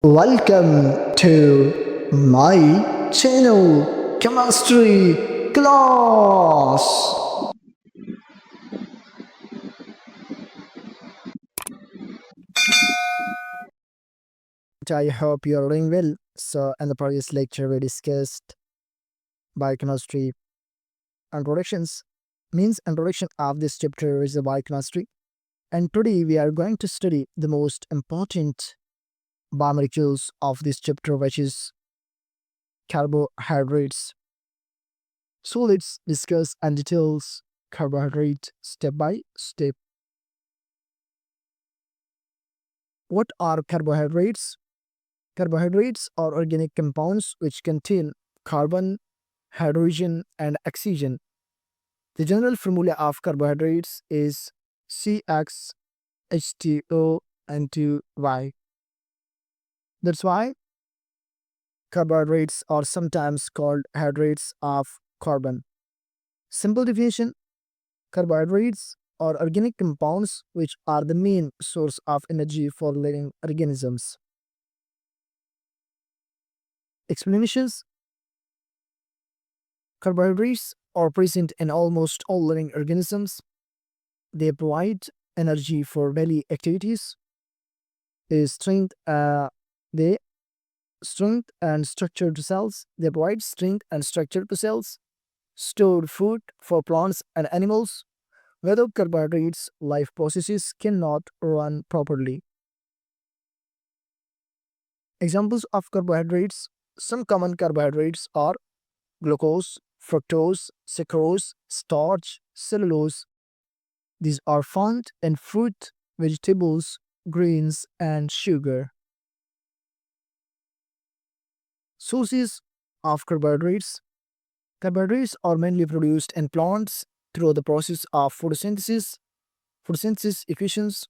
Welcome to my channel Chemistry class. I hope you are doing well. So, in the previous lecture, we discussed biochemistry introductions. Means introduction of this chapter is the biochemistry, and today we are going to study the most important biomolecules of this chapter, which is carbohydrates. So let's discuss and details carbohydrate step by step. What are carbohydrates? Carbohydrates are organic compounds which contain carbon, hydrogen, and oxygen. The general formula of carbohydrates is CxH2O That's why carbohydrates are sometimes called hydrates of carbon. Simple definition: carbohydrates are organic compounds which are the main source of energy for living organisms. Explanations: carbohydrates are present in almost all living organisms. They provide energy for daily activities. They they strength and structure to cells. They provide strength and structure to cells. Store food for plants and animals. Without carbohydrates, life processes cannot run properly. Examples of carbohydrates: some common carbohydrates are glucose, fructose, sucrose, starch, cellulose. These are found in fruit, vegetables, grains, and sugar. Sources of carbohydrates: carbohydrates are mainly produced in plants through the process of photosynthesis. Photosynthesis equations: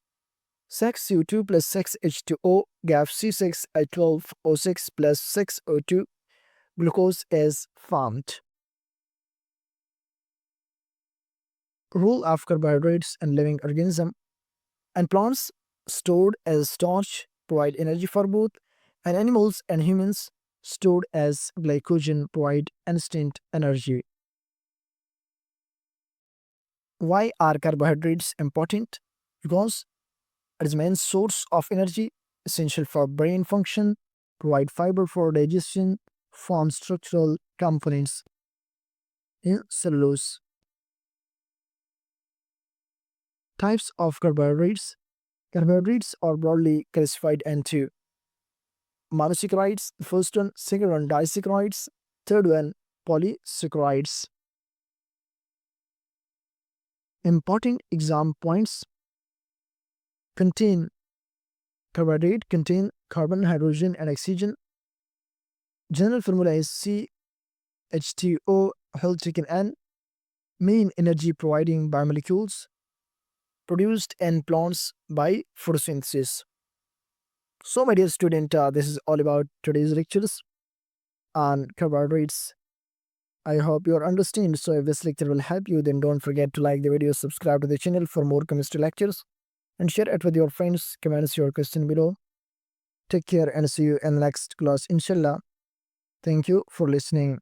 6CO2 plus 6H2O gives C6H12O6 plus 6O2. Glucose is formed. Role of carbohydrates in living organism: and plants stored as starch provide energy for both, and animals and humans stored as glycogen provide instant energy. Why are carbohydrates important? Because it is the main source of energy, essential for brain function, provide fiber for digestion, form structural components in cellulose. Types of carbohydrates: carbohydrates are broadly classified into monosaccharides, the first one; second one disaccharides; third one polysaccharides. Important exam points: contain carbohydrate contain carbon, hydrogen, and oxygen. General formula is CH2O whole chicken N. Main energy providing biomolecules produced in plants by photosynthesis. So, my dear student, this is all about today's lectures on carbohydrates. I hope you understand. So, if this lecture will help you, then don't forget to like the video, subscribe to the channel for more chemistry lectures, and share it with your friends. Comments your question below. Take care and see you in the next class, inshallah. Thank you for listening.